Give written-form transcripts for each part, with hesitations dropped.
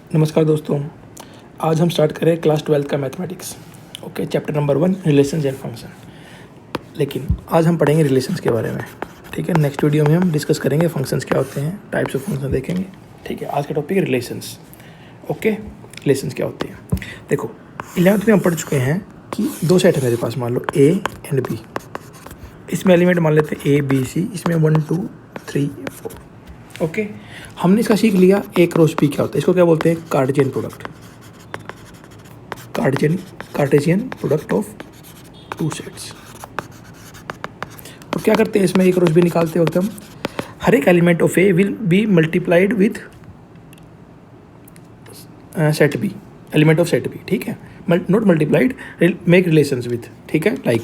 नमस्कार दोस्तों, आज हम स्टार्ट करें क्लास 12 का mathematics. Okay, chapter number 1 relations and function. लेकिन आज हम पढ़ेंगे रिलेशंस के बारे में। ठीक है, नेक्स्ट वीडियो में हम डिस्कस करेंगे फंक्शंस क्या होते हैं, टाइप्स ऑफ फंक्शन देखेंगे। ठीक है, आज का टॉपिक है रिलेशंस। ओके, रिलेशंस क्या होते हैं। देखो, 11th में हम पढ़ चुके हैं कि दो सेट है मेरे पास, मान लो ए एंड बी। इसमें एलिमेंट मान लेते हैं ए बी सी, इसमें 1 2 3 4। ओके, हमने इसका सीख लिया ए क्रॉस बी क्या होता है। इसको क्या बोलते हैं, Cartesian product. Cartesian product of two sets. और क्या करते हैं इसमें, ए क्रॉस बी निकालते वक्त हम हर एक element of A will be multiplied with set B, element of set B. ठीक है, not multiplied, make relations with. ठीक है, like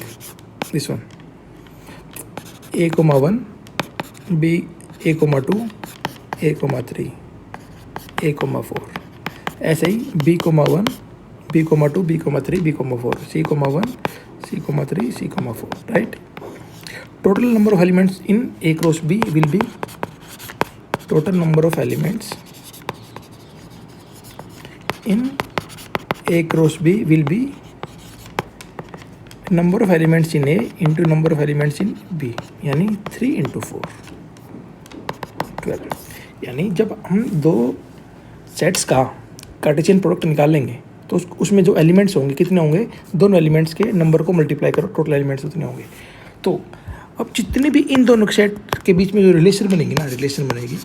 this one, A comma 1 B, A comma 2, A comma 3, A comma 4। ऐसे ही B comma 1, B comma 2, B comma 3, B comma 4, C comma 1, C comma 3, C comma 4। Right, total number of elements in A cross B will be, total number of elements in A cross B will be number of elements in A into number of elements in B, यानी 3 into 4 12। यानी जब हम दो sets का Cartesian product निकाल लेंगे तो उसमें जो एलिमेंट्स होंगे कितने होंगे, दोनों एलिमेंट्स के नंबर को मल्टीप्लाई करो, टोटल एलिमेंट्स उतने होंगे। तो अब जितने भी इन दोनों सेट के बीच में जो रिलेशन बनेगी ना, रिलेशन बनेगी,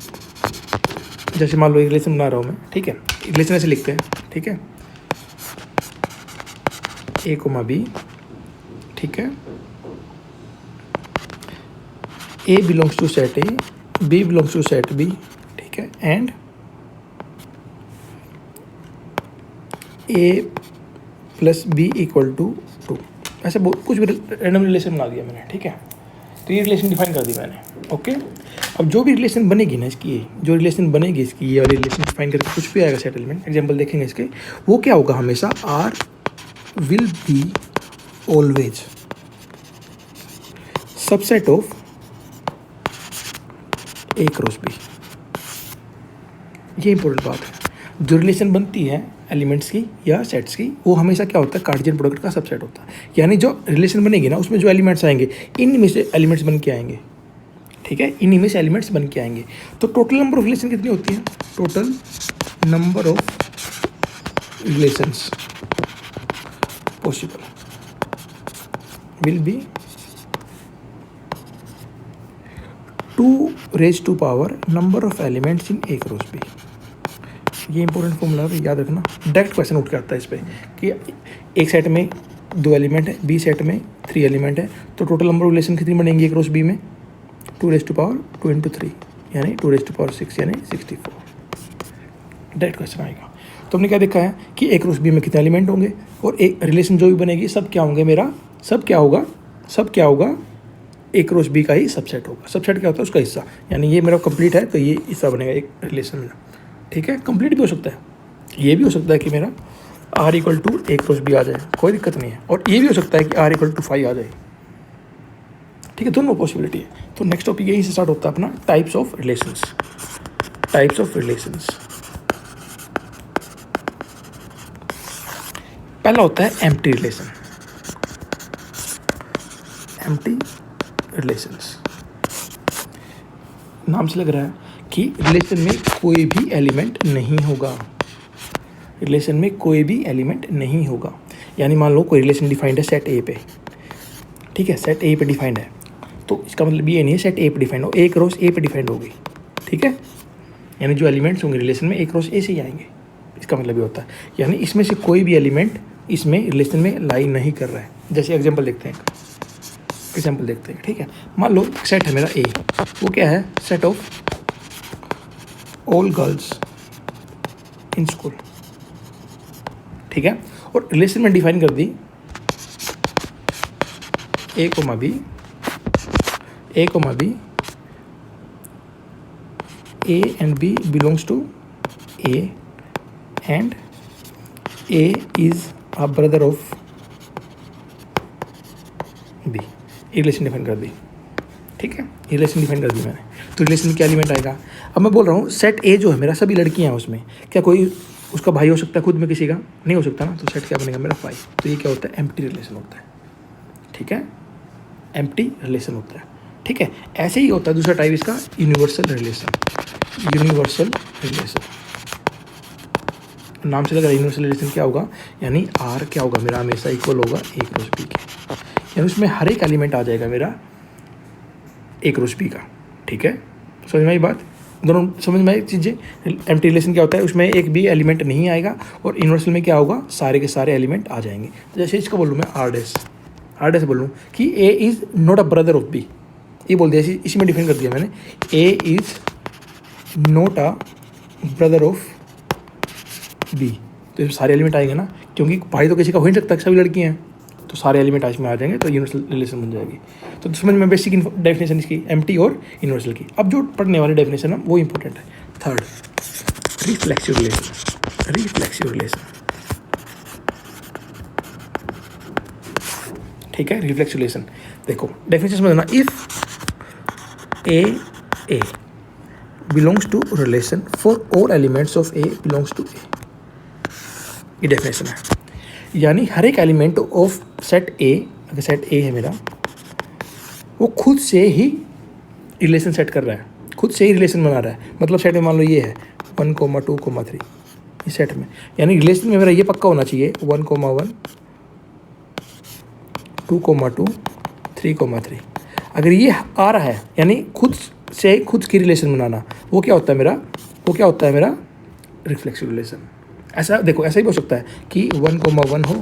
जैसे मान लो एक रिलेशन बना रहा हूँ मैं। ठीक है, रिलेशन ऐसे लिखते हैं। ठीक है, ए कोमा बी। ठीक है, A belongs to set A, B belongs to set B. ठीक है, and A plus B equal to 2। ऐसे बहुत कुछ भी रैंडम रिलेशन बना दिया मैंने। ठीक है, तो ये रिलेशन डिफाइन कर दी मैंने। ओके, अब जो भी रिलेशन बनेगी ना इसकी, जो रिलेशन बनेगी इसकी, ये वाली रिलेशन डिफाइन करके कुछ भी आएगा सेट एलिमेंट, एग्जाम्पल देखेंगे इसके, वो क्या होगा, हमेशा R will be always subset of A cross B. ये इंपॉर्टेंट बात है, जो रिलेशन बनती है एलिमेंट्स की या सेट्स की, वो हमेशा क्या होता है, कार्टेशियन प्रोडक्ट का सबसेट होता है। यानी जो रिलेशन बनेगी ना, उसमें जो एलिमेंट्स आएंगे, इनमें से एलिमेंट्स बन के आएंगे। ठीक है, इनमें से एलिमेंट्स बन के आएंगे। तो टोटल नंबर ऑफ रिलेशन कितनी होती है, total number of relations possible will be 2 raised to power number of elements in A cross B. ये इंपॉर्टेंट फॉर्मूला है, याद रखना। डायरेक्ट क्वेश्चन उठ के आता है इस पर कि एक सेट में 2 एलिमेंट है, बी सेट में 3 एलिमेंट है, तो टोटल नंबर ऑफ रिलेशन कितनी बनेंगी ए क्रॉस बी में, 2 raised to पावर 2 इंटू 3, यानी 2 raised to पावर 6, यानी 64। डायरेक्ट क्वेश्चन आएगा। तो हमने क्या देखा है कि ए क्रॉस बी में कितने एलिमेंट होंगे, और एक रिलेशन जो भी बनेगी सब क्या होंगे, मेरा सब क्या होगा ए क्रॉस बी का ही सबसेट होगा। सबसेट क्या होता है, उसका हिस्सा। यानी ये मेरा कंप्लीट है तो ये हिस्सा बनेगा एक रिलेशन में। ठीक है, कंप्लीट भी हो सकता है, ये भी हो सकता है कि मेरा R equal to A cross B आ जाए, कोई दिक्कत नहीं है। और ये भी हो सकता है कि आर इक्वल टू 5 आ जाए। ठीक है, दोनों पॉसिबिलिटी है। तो नेक्स्ट टॉपिक यहीं से स्टार्ट होता है अपना, types of relations. Types of relations, पहला होता है एम्प्टी रिलेशन। एम्प्टी रिलेशंस, नाम से लग रहा है कि रिलेशन में कोई भी एलिमेंट नहीं होगा। रिलेशन में कोई भी एलिमेंट नहीं होगा। यानी मान लो कोई रिलेशन डिफाइंड है सेट ए पे। ठीक है, सेट ए पे डिफाइंड है, तो इसका मतलब ये नहीं है सेट ए पे डिफाइंड हो, ए क्रॉस ए पे डिफाइंड होगी। ठीक है, यानी जो एलिमेंट्स होंगे रिलेशन में ए क्रॉस ए से ही आएंगे, इसका मतलब ये होता है। यानी इसमें से कोई भी एलिमेंट इसमें रिलेशन में लाई नहीं कर रहा है। जैसे एग्जाम्पल देखते हैं, ठीक है, मान लो सेट है मेरा ए, वो क्या है, set of all girls in school. ठीक है, और रिलेशन में डिफाइन कर दी A comma B, A and B belongs to A, and A is a brother of B. Relation define कर दी। ठीक है, रिलेशन डिफाइन कर दी मैंने। तो रिलेशन में क्या एलिमेंट आएगा, अब मैं बोल रहा हूँ सेट ए जो है मेरा, सभी लड़कियाँ हैं उसमें, क्या कोई उसका भाई हो सकता है खुद में किसी का, नहीं हो सकता ना, तो सेट क्या बनेगा मेरा 5। तो ये क्या होता है, एम्प्टी रिलेशन होता है, ठीक है, एम्प्टी रिलेशन होता है, ठीक है। ऐसे ही होता है दूसरा टाइप इसका, यूनिवर्सल रिलेशन। यूनिवर्सल रिलेशन नाम से लगा, यूनिवर्सल रिलेशन क्या होगा, यानी आर क्या होगा मेरा, हमेशा इक्वल होगा ए क्रॉस बी के, यानी उसमें हर एक एलिमेंट आ जाएगा मेरा ए क्रॉस बी का, ठीक है। समझ में आई बात, दोनों समझ में आई चीज़ें। एम्प्टी रिलेशन क्या होता है, उसमें एक भी एलिमेंट नहीं आएगा, और यूनिवर्सल में क्या होगा, सारे के सारे एलिमेंट आ जाएंगे। तो जैसे इसका बोलूँ मैं आर डैश बोलूँ कि A is not a brother of B, ये बोल दिया, इसी में डिफाइन कर दिया मैंने, A is not a brother of B. तो इसमें सारे एलिमेंट आएंगे ना, क्योंकि भाई तो किसी का हो ही नहीं सकता, सभी लड़कियाँ हैं, तो सारे एलिमेंट इसमें आ जाएंगे, तो यूनिवर्सल रिलेशन बन जाएगी। तो समझ में बेसिक डेफिनेशन इसकी एम्प्टी और यूनिवर्सल की। अब जो पढ़ने वाली डेफिनेशन है वो इंपॉर्टेंट है। Third, reflexive relation. Reflexive relation, ठीक है, रिफ्लेक्सिव रिलेशन। देखो डेफिनेशन समझना, if A belongs to relation for all elements of A belongs to A, ये डेफिनेशन है। यानी हर एक एलिमेंट ऑफ सेट ए, अगर सेट ए है मेरा, वो खुद से ही रिलेशन सेट कर रहा है, खुद से ही रिलेशन बना रहा है। मतलब सेट में मान लो ये है 1, 2, 3, इस सेट में, यानी रिलेशन में मेरा ये पक्का होना चाहिए 1, 1, 2, 2, 3, 3। अगर ये आ रहा है, यानी खुद से खुद की रिलेशन बनाना, वो क्या होता है मेरा, वो क्या होता है मेरा रिफ्लेक्सिव रिलेशन। ऐसा देखो, ऐसा ही हो सकता है कि 1, 1 हो,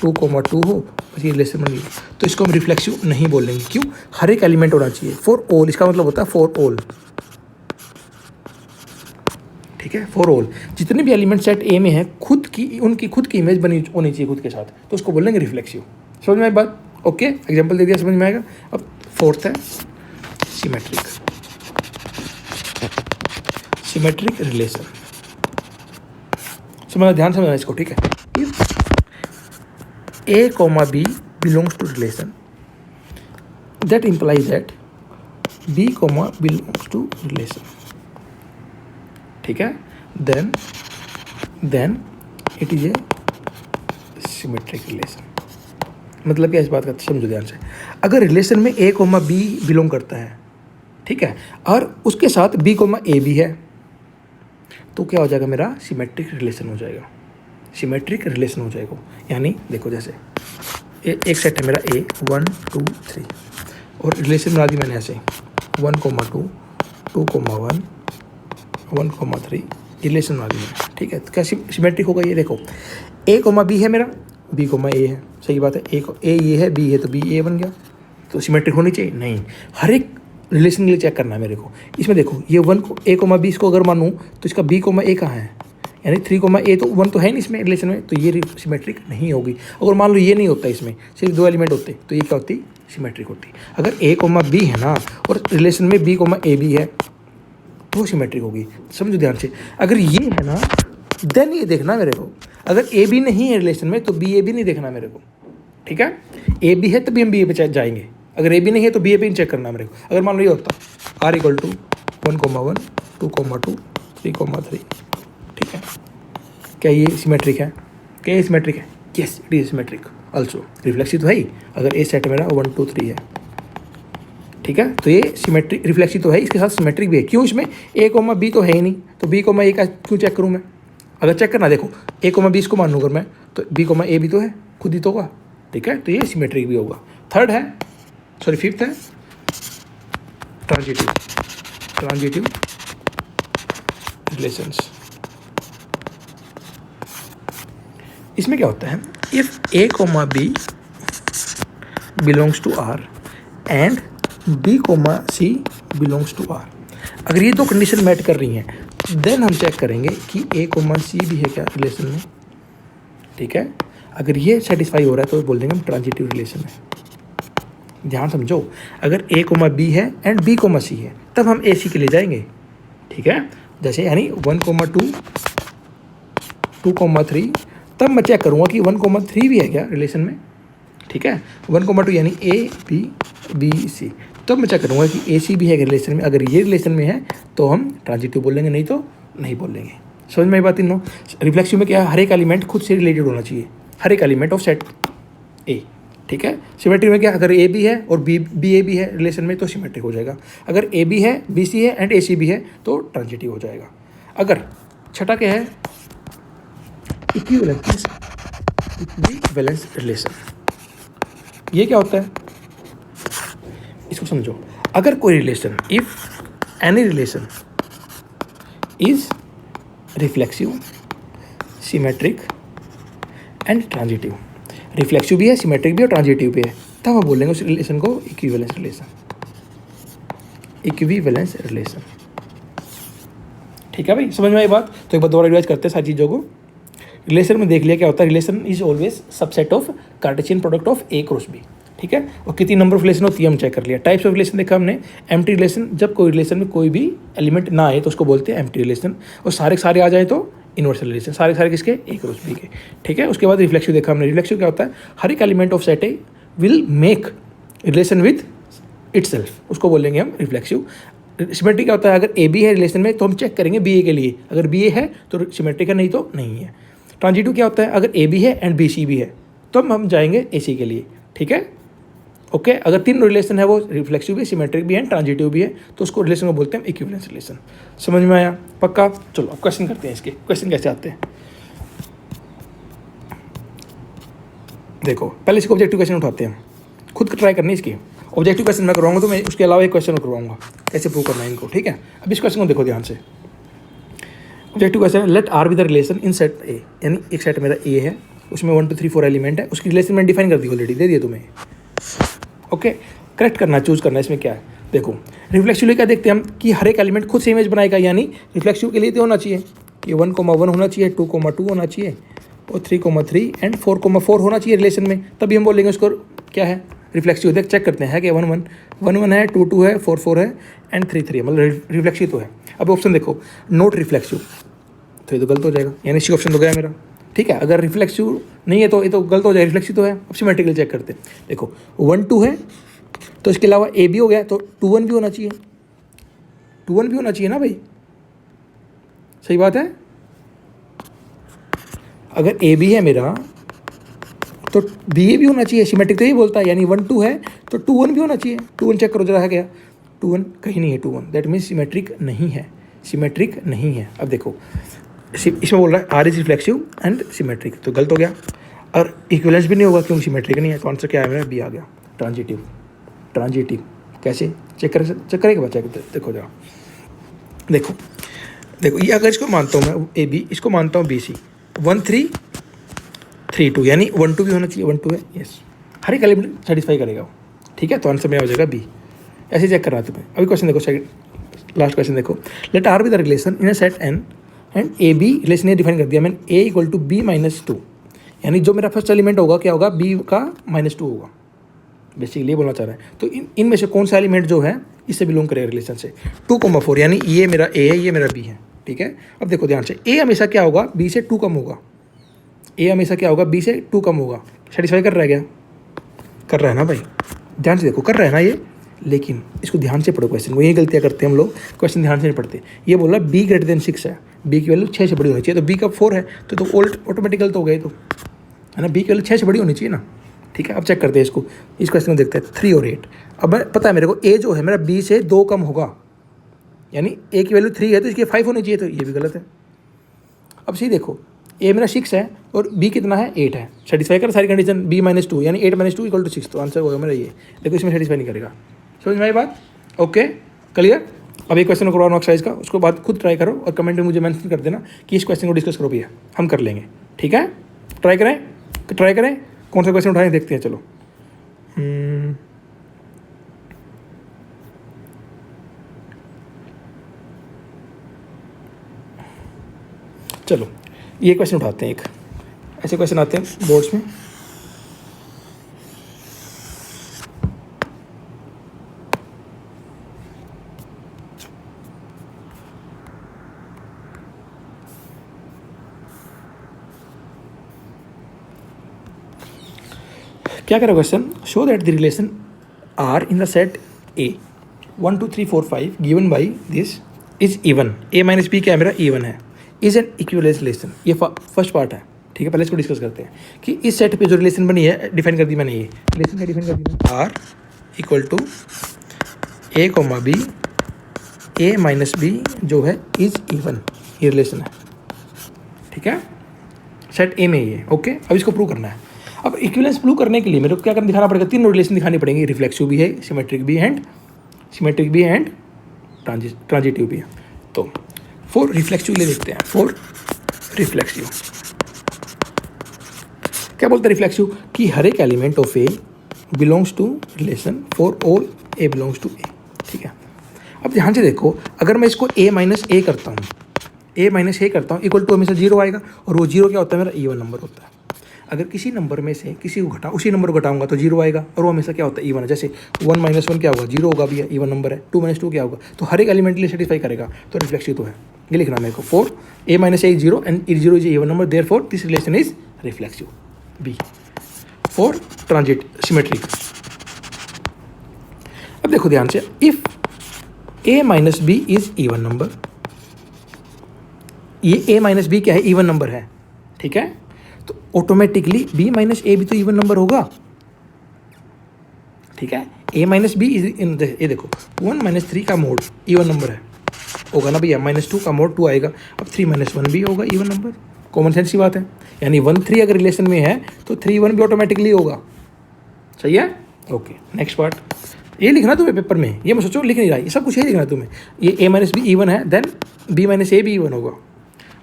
2, 2 हो, बस ये रिलेशन बन गई, तो इसको हम रिफ्लेक्सिव नहीं बोलेंगे। क्यों, हर एक एलिमेंट होना चाहिए फॉर ऑल, इसका मतलब होता है फॉर ऑल, ठीक है, फॉर ऑल। जितने भी एलिमेंट सेट ए में है, खुद की उनकी खुद की इमेज बनी होनी चाहिए खुद के साथ, तो उसको बोलेंगे रिफ्लेक्सिव। समझ में आई बात, ओके, एग्जाम्पल दे दिया, समझ में आएगा। अब फोर्थ है सिमेट्रिक। सिमेट्रिक रिलेशन, समझना, ध्यान समझना इसको, ठीक है। If A comma B belongs to relation, that implies that B comma belongs to relation, ठीक है, then it is a symmetric relation. मतलब क्या, इस बात का समझो ध्यान से। अगर रिलेशन में ए कॉमा बी बिलोंग करता है, ठीक है, और उसके साथ बी कॉमा ए भी है, तो क्या हो जाएगा मेरा सिमेट्रिक रिलेशन हो जाएगा, सिमेट्रिक रिलेशन हो जाएगा। यानी देखो, जैसे एक सेट है मेरा ए 1, 2, 3, और रिलेशन बना दी मैंने ऐसे 1, 2, 2, 1, 1, 3, रिलेशन बना दी मैंने, ठीक है। तो क्या सिमेट्रिक होगा, ये देखो ए कॉमा बी है मेरा, बी कॉमा ए है, सही बात है, ए ये है, बी है, तो बी ए बन गया, तो सिमेट्रिक होनी चाहिए नहीं। हर एक रिलेशन के लिए चेक करना है मेरे को। इसमें देखो ये 1 को ए कॉमा बी इसको अगर मानूँ, तो इसका बी कॉमा ए कहाँ है, यानी 3 ए, तो 1 तो है नहीं इसमें रिलेशन में, तो ये सिमेट्रिक नहीं होगी। अगर मान लो ये नहीं होता, इसमें सिर्फ 2 एलिमेंट होते, तो ये क्या होती, सिमेट्रिक होती। अगर ए कॉमा बी है ना, और रिलेशन में बी कॉमा ए भी है, तो सिमेट्रिक होगी। समझो ध्यान से, अगर ये है ना, देन ये देखना मेरे को, अगर ए बी नहीं है रिलेशन में, तो बी ए भी नहीं देखना मेरे को, ठीक है। ए बी है तभी हम बी ए पे जाएंगे, अगर ए बी नहीं है तो बी ए पे चेक करना मेरे को। अगर मान लो ये होता R = 1, 1, 2, 2, 3, 3, ठीक है, क्या ये सिमेट्रिक है, क्या ये सिमेट्रिक है, yes it is symmetric also. Reflexive तो है ही, अगर ए सेट मेरा 1, 2, 3 है, ठीक है, तो ये सिमेट्रिक रिफ्लेक्सिव तो है, इसके साथ सिमेट्रिक भी है। क्यों, इसमें ए कॉमा बी तो है ही नहीं, तो बी कॉमा ए का क्यों चेक करूँ मैं। अगर चेक करना, देखो ए कॉमा बी इसको मान लूँ अगर मैं, तो बी कॉमा ए भी तो है, खुद ही तो होगा, ठीक है, तो ये सिमेट्रिक भी होगा। थर्ड है, सॉरी फिफ्थ है ट्रांजिटिव रिलेशंस। इसमें क्या होता है, if A comma B belongs to R and B comma C belongs to R, अगर ये 2 कंडीशन मैच कर रही हैं, देन हम चेक करेंगे कि ए कॉमा सी भी है क्या रिलेशन में, ठीक है। अगर ये सेटिस्फाई हो रहा है तो बोल देंगे हम ट्रांजिटिव रिलेशन है। ध्यान समझो, अगर ए कॉमा बी है एंड बी कॉमा सी है, तब हम ए सी के लिए जाएंगे, ठीक है। जैसे यानी 1, 2, 2, 3, तब मैं चेक करूँगा कि 1, 3 भी है क्या रिलेशन में, ठीक है। 1, 2 यानी ए बी बी सी, तब मैं चेक करूँगा कि ए सी भी है रिलेशन में। अगर ये रिलेशन में है तो हम ट्रांजिटिव बोलेंगे, नहीं तो नहीं बोलेंगे। समझ में आई बात तीनों? रिफ्लेक्सिव में क्या है, हर एक एलिमेंट खुद से रिलेटेड होना चाहिए, हर एक एलिमेंट ऑफ सेट ए, ठीक है। सिमेट्री में क्या, अगर ए बी है और बी ए भी है रिलेशन में तो सिमेट्रिक हो जाएगा। अगर ए बी है, बी सी है एंड ए सी भी है तो ट्रांजिटिव हो जाएगा। अगर छठा क्या है, इक्विवेलेंस रिलेशन। ये क्या होता है, इसको समझो। अगर कोई relation, if any relation is reflexive, symmetric and transitive, reflexive भी है, सिमेट्रिक भी है और ट्रांजिटिव भी है, तब हम बोलेंगे उस रिलेशन को इक्विवेलेंस रिलेशन, इक्विवेलेंस रिलेशन। ठीक है भाई, समझ में आई बात? तो एक बार दोबारा रिवाइज करते हैं सारी चीज़ों को। रिलेशन में देख लिया क्या होता है, relation is always subset of Cartesian product of A cross B, ठीक है। और कितनी नंबर ऑफ रिलेशन होती है हम चेक कर लिया। टाइप्स ऑफ रिलेशन देखा हमने, एम्प्टी रिलेशन, जब कोई रिलेशन में कोई भी एलिमेंट ना आए तो उसको बोलते हैं एम्प्टी रिलेशन, और सारे आ जाए तो इनवर्सल रिलेशन, सारे किसके, ए क्रॉस बी के, ठीक है। उसके बाद रिफ्लेक्सिव देखा हमने। रिफ्लेक्सिव क्या होता है, हर एक element of set A will make relation with itself, उसको बोलेंगे हम रिफ्लेक्सिव। सिमेट्रिक क्या होता है, अगर ए बी है रिलेशन में तो हम चेक करेंगे बी ए के लिए, अगर बी ए है तो सिमेट्रिक है, नहीं तो नहीं है। ट्रांजिटिव क्या होता है, अगर ए बी है एंड बी सी भी है तो हम जाएंगे ए सी के लिए, ठीक है, ओके। अगर तीन रिलेशन है वो रिफ्लेक्सिव भी, सिमेट्रिक भी है, ट्रांजिटिव भी है, तो उसको रिलेशन को बोलते हैं इक्विवेलेंस रिलेशन। समझ में आया? पक्का? चलो अब क्वेश्चन करते हैं। इसके क्वेश्चन कैसे आते हैं देखो। पहले इसको ऑब्जेक्टिव क्वेश्चन उठाते हैं, खुद ट्राई करनी है इसकी। ऑब्जेक्टिव क्वेश्चन मैं करवाऊंगा तो मैं उसके अलावा एक क्वेश्चन करवाऊंगा कैसे प्रूव करना है इनको, ठीक है। अब इस क्वेश्चन को देखो ध्यान से। ऑब्जेक्टिव क्वेश्चन है, let R with the relation in set A, यानी एक सेट मेरा ए है, उसमें 1 2 3 4 एलिमेंट है, उसकी रिलेशन मैंने डिफाइन कर दी ऑलरेडी, दे दिया तुम्हें, ओके। करेक्ट करना, चूज करना, इसमें क्या है देखो। रिफ्लेक्सिव क्या देखते हैं हम कि हर एक एलिमेंट खुद से इमेज बनाएगा, यानी रिफ्लेक्सिव के लिए तो होना चाहिए ये 1,1 होना चाहिए, 2,2 होना चाहिए और 3,3 एंड 4,4 होना चाहिए रिलेशन में, तभी हम बोलेंगे उसको क्या है, रिफ्लेक्सिव। देख चेक करते हैं कि 1,1 है, 2,2 है, 4,4 है एंड 3,3 है, मतलब रिफ्लेक्सिव तो है। अब ऑप्शन देखो, नॉट रिफ्लेक्सिव, तो ये तो गलत हो जाएगा, यानी सी ऑप्शन तो गया मेरा, ठीक है। अगर रिफ्लेक्सिव नहीं है तो ये तो गलत हो जाएगा, रिफ्लेक्सिव तो है। अब सिमेट्रिकल चेक करते हैं, देखो 1 2 है तो इसके अलावा ए भी हो गया, तो 2 1 भी होना चाहिए, 2 1 भी होना चाहिए ना भाई, सही बात है। अगर ए भी है मेरा तो बी ए भी होना चाहिए, सिमेट्रिक तो यही बोलता है, यानी 1 2 है तो 2 1 भी होना चाहिए। 2 1 चेक करो जरा, है क्या 2 1? कहीं नहीं है 2 1, दैट मीन्स सिमेट्रिक नहीं है, सिमेट्रिक नहीं है। अब देखो इसमें बोल रहा है R is reflexive and symmetric, तो गलत हो गया। और इक्विवेलेंस भी नहीं होगा क्योंकि सिमेट्रिक नहीं है, तो आंसर क्या है मेरा, बी आ गया, ट्रांजिटिव। ट्रांजिटिव कैसे चेक करेगा बच्चा, देखो जरा, देखो ये अगर इसको मानता हूँ मैं ए बी, इसको मानता हूँ बी सी, 1 3 3 2, यानी 1 2 भी होना चाहिए, 1 2 है, यस, हर एक एलिमेंट सेटिस्फाई करेगा वो, ठीक है। तो आंसर में आ जाएगा बी, ऐसे चेक कर रहा तुम्हें। अभी क्वेश्चन देखो, सेकंड लास्ट क्वेश्चन देखो, let R with the relation in a set N and A B, relation ये डिफाइन कर दिया मैंने, ए इक्वल टू बी -2, यानी जो मेरा फर्स्ट एलिमेंट होगा क्या होगा, बी का -2 होगा, बेसिकली ये बोलना चाह रहा है। तो इनमें से कौन सा एलिमेंट जो है इससे बिलोंग करेगा रिलेशन से, 2,4, यानी ये मेरा ए है, ये मेरा बी है, ठीक है। अब देखो ध्यान से, ए हमेशा क्या होगा, बी से 2 कम होगा, ए हमेशा क्या होगा, बी से 2 कम होगा। सेटिस्फाई कर रहा है क्या, कर रहा है ना भाई, ध्यान से देखो, कर रहा है ना ये। लेकिन इसको ध्यान से पढ़ो क्वेश्चन को, ये गलतियाँ करते हैं हम लोग, क्वेश्चन ध्यान से नहीं पढ़ते। ये बोला बी ग्रेटर देन 6 है, बी की वैल्यू 6 से बड़ी होनी चाहिए, तो बी का 4 है तो ऑटोमेटिकल तो हो गए, तो है ना, बी की वैल्यू 6 से बड़ी होनी चाहिए ना, ठीक है। अब चेक करते हैं इसको, इस क्वेश्चन को देखते हैं, 3 और 8। अब पता है मेरे को ए जो है मेरा बी से 2 कम होगा, यानी ए की वैल्यू 3 है तो इसकी 5 होनी चाहिए, तो ये भी गलत है। अब सही देखो, ए मेरा 6 है और बी कितना है, 8 है, सेटिस्फाई कर सारी कंडीशन, बी -2 यानी 8 -2 = 6, तो आंसर होगा मेरा ये। देखो इसमें सेटिस्फाई नहीं करेगा, समझ में आई बात, ओके क्लियर। अब एक क्वेश्चन करवाना एक्सरसाइज का, उसको बाद खुद ट्राई करो और कमेंट में मुझे मेंशन कर देना कि इस क्वेश्चन को डिस्कस करो भैया, हम कर लेंगे, ठीक है। ट्राई करें कौन सा क्वेश्चन उठाएं, देखते हैं, चलो। चलो ये क्वेश्चन उठाते हैं, एक ऐसे क्वेश्चन आते हैं बोर्ड्स में। क्या करें question, show that the relation R in the set A 1 2 3 4 5 given by this is even, A minus B क्या है मेरा, इवन है। इज एन इक्विवेलेंस रिलेशन, ये फर्स्ट पार्ट है, ठीक है। पहले इसको डिस्कस करते हैं कि इस सेट पे जो रिलेशन बनी है, डिफाइन कर दी मैंने, ये रिलेशन क्या डिफाइन कर दी मैंने, R equal to A comma B, A minus B जो है इज इवन, ये रिलेशन है, ठीक है, सेट ए में ये, ओके। अब इसको प्रूव करना है। अब इक्विवेलेंस प्रूव करने के लिए मेरे को क्या करना, दिखाना पड़ेगा, तीनों रिलेशन दिखानी पड़ेंगी, रिफ्लेक्सिव भी है, सिमेट्रिक भी है एंड ट्रांजिटिव भी है। तो फॉर रिफ्लेक्सिव ले देखते हैं, फॉर रिफ्लेक्सिव क्या बोलते हैं रिफ्लेक्सिव, कि हर एक element of A belongs to relation for all A belongs to A, ठीक है। अब ध्यान से देखो, अगर मैं इसको ए माइनस ए करता हूँ इक्वल टू हमेशा जीरो आएगा, और वो जीरो क्या होता है, मेरा इवन नंबर होता है। अगर किसी नंबर में से किसी को उसी नंबर को घटाऊंगा तो जीरो आएगा, और वो हमेशा क्या होता है, इवन है। जैसे 1 - 1 क्या होगा, जीरो होगा, भी इवन नंबर है। 2 - 2 क्या होगा, तो हर एक एलिमेंट के लिए सेटिस्फाई करेगा, तो रिफ्लेक्सिव तो है। ये लिखना मेरे को, for A minus A is zero and is zero is even number, therefore this relation is reflexive. B for transit symmetric. अब देखो ध्यान से, if A minus B is even number, ये ए माइनस बी क्या है, even number है, ठीक है, तो ऑटोमेटिकली बी माइनस ए भी तो इवन नंबर होगा, ठीक है। ए माइनस बी इज इन, ये देखो 1 - 3 का मोड इवन नंबर है, होगा ना भैया, -2 का मोड 2 आएगा, अब 3 - 1 भी होगा इवन नंबर, कॉमन सेंस की बात है। यानी 1 3 अगर रिलेशन में है तो 3 1 भी ऑटोमेटिकली होगा, सही है, ओके। नेक्स्ट पार्ट, ये लिखना तुम्हें पेपर में, ये मैं सोचो लिख नहीं रहा, ये सब कुछ यही लिखना तुम्हें। ये ए माइनस बी इवन है, देन बी माइनस ए भी इवन होगा।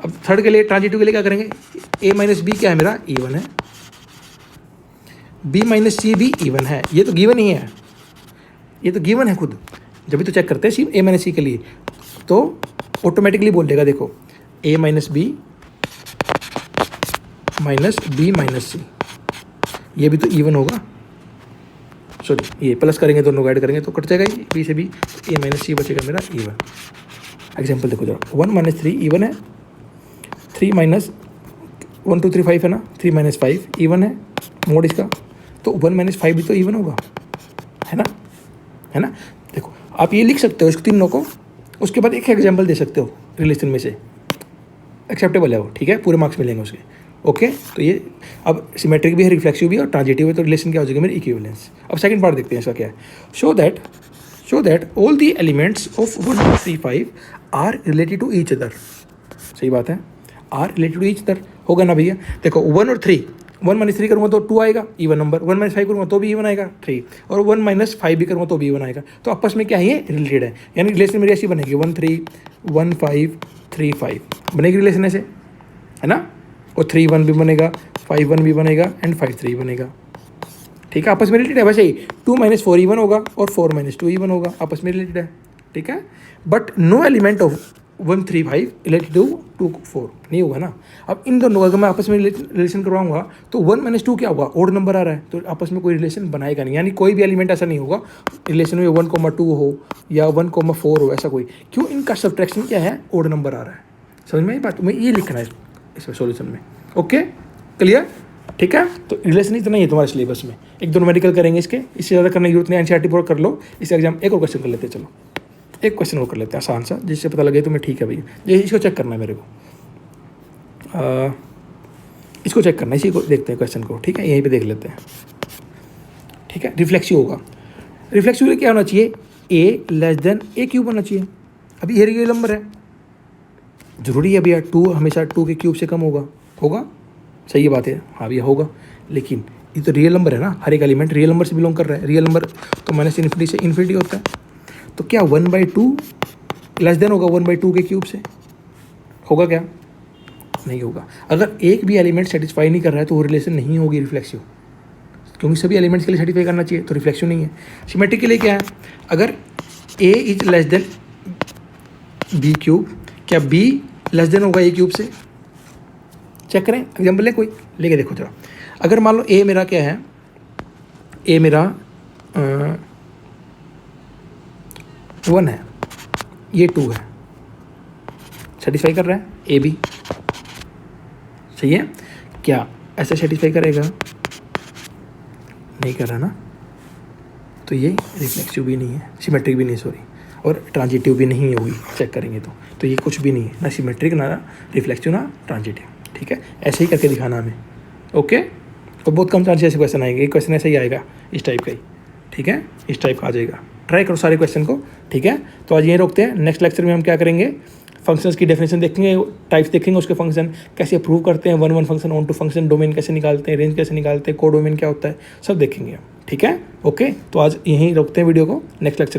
अब थर्ड के लिए, ट्रांजिटिव के लिए क्या करेंगे, ए माइनस बी क्या है मेरा, इवन है, बी माइनस सी भी इवन है, ये तो गिवन ही है, ये तो गिवन है खुद, जब भी तो चेक करते हैं सी ए माइनस सी के लिए, तो ऑटोमेटिकली बोल देगा, देखो A minus B minus B minus C, ये भी तो इवन होगा, सॉरी ये प्लस करेंगे, दोनों ऐड करेंगे तो कट जाएगा, ये बी से बी, ए माइनस सी बचेगा मेरा इवन। एग्जाम्पल देखो जरा, 1 - 3 इवन है, 3 - 1 2 3 5 है ना, 3 - 5 इवन है मोड इसका, तो 1 - 5 भी तो इवन होगा, है ना। देखो आप ये लिख सकते हो इसको तीनों को, उसके बाद एक एग्जाम्पल दे सकते हो रिलेशन में से, एक्सेप्टेबल है वो, ठीक है, पूरे मार्क्स मिलेंगे उसके, ओके। तो ये अब सिमेट्रिक भी है, रिफ्लेक्सिव भी है और ट्रांजिटिव है, तो रिलेशन क्या हो जाएगा मेरी, इक्विवेलेंस। अब सेकंड पार्ट देखते हैं इसका क्या है, show that all the elements of 1 2 3 5 are related to each other, सही बात है, are related to each other होगा ना भैया। देखो 1 और 3, 1 - 3 करूँगा तो 2 आएगा इवन नंबर, 1 - 5 करूँगा तो भी इवन आएगा 3, और 1 - 5 भी करूँगा तो भी इवन आएगा, तो आपस में क्या है, ये रिलेटेड है। यानी रिलेशन मेरी ऐसी बनेगी 1 3 1 5 3 5 बनेगी रिलेशन ऐसे, है ना, और 3 1 भी बनेगा, 5 1 भी बनेगा एंड 5 3 बनेगा, ठीक है, आपस में रिलेटेड है। वैसे ही 2 - 4 इवन होगा और 4 - 2 इवन होगा, आपस में रिलेटेड है, ठीक है। But no element of 1 3 5 related to 2 4 नहीं होगा ना। अब इन दोनों अगर मैं आपस में रिलेशन करवाऊंगा तो 1 - 2 क्या होगा, ओड नंबर आ रहा है, तो आपस में कोई रिलेशन बनाएगा नहीं, यानी कोई भी एलिमेंट ऐसा नहीं होगा रिलेशन में 1,2 हो या 1,4 हो, ऐसा कोई, क्यों, इनका सब्ट्रैक्शन क्या है, ओड नंबर आ रहा है, समझ में आई बात, मैं ये लिखना है इसमें सॉल्यूशन में, ओके क्लियर, ठीक है। तो रिलेशन इतना ही है तुम्हारे सिलेबस में, 1 2 मेडिकल करेंगे इसके, इससे ज़्यादा करने की जरूरत नहीं, एनसीईआरटी पूरा कर लो, इस एग्जाम एक और क्वेश्चन कर लेते हैं, चलो एक क्वेश्चन और कर लेते हैं आसान सा, जिससे पता लगे तुम्हें, ठीक है भैया, ये इसको चेक करना है मेरे को, इसको चेक करना है, इसी को देखते हैं क्वेश्चन को, ठीक है, यहीं पे देख लेते हैं, ठीक है। रिफ्लेक्सिव होगा, रिफ्लेक्सिव क्या होना चाहिए, ए लेस देन ए क्यूब होना चाहिए। अभी ये रियल नंबर है, जरूरी है भैया 2 हमेशा 2 के क्यूब से कम होगा, सही बात है, हाँ भैया होगा, लेकिन ये तो रियल नंबर है ना, हर एक एलिमेंट रियल नंबर से बिलोंग कर रहा है, रियल नंबर तो -∞ से इन्फिनिटी होता है, तो क्या 1/2 लेस देन होगा 1/2 के क्यूब से, होगा क्या, नहीं होगा। अगर एक भी एलिमेंट सेटिस्फाई नहीं कर रहा है तो वो रिलेशन नहीं होगी रिफ्लेक्सिव, क्योंकि सभी एलिमेंट्स के लिए सेटिस्फाई करना चाहिए, तो रिफ्लेक्सिव नहीं है। सिमेट्रिक के लिए क्या है, अगर A is less than B cube, क्या बी लेस देन होगा ए क्यूब से, चेक करें, एग्जाम्पल है कोई लेके देखो जरा। अगर मान लो ए मेरा क्या है, ए मेरा 1 है, ये 2 है, सेटिस्फाई कर रहा है ए बी, सही है, क्या ऐसे सेटिस्फाई करेगा, नहीं कर रहा ना, तो ये रिफ्लेक्सिव भी नहीं है, सिमेट्रिक भी नहीं, सॉरी, और ट्रांजिटिव भी नहीं होगी, चेक करेंगे तो तो ये कुछ भी नहीं है, ना सिमेट्रिक, ना रिफ्लेक्सिव, ना ट्रांजिटिव, ठीक है। ऐसे ही करके दिखाना हमें, ओके। तो बहुत कम चांस ऐसे क्वेश्चन आएंगे, एक क्वेश्चन ऐसे ही आएगा इस टाइप का ही, ठीक है, इस टाइप का आ जाएगा। ट्राई करो सारे क्वेश्चन को, ठीक है। तो आज यहीं रोकते हैं, नेक्स्ट लेक्चर में हम क्या करेंगे, फंक्शंस की डेफिनेशन देखेंगे, टाइप्स देखेंगे, उसके फंक्शन कैसे अप्रूव करते हैं, one function, onto function, domain कैसे निकालते हैं, रेंज कैसे निकालते हैं, को डोमेन क्या होता है, सब देखेंगे हम, ठीक है, ओके। तो आज यहीं रोकते हैं वीडियो को, नेक्स्ट लेक्चर में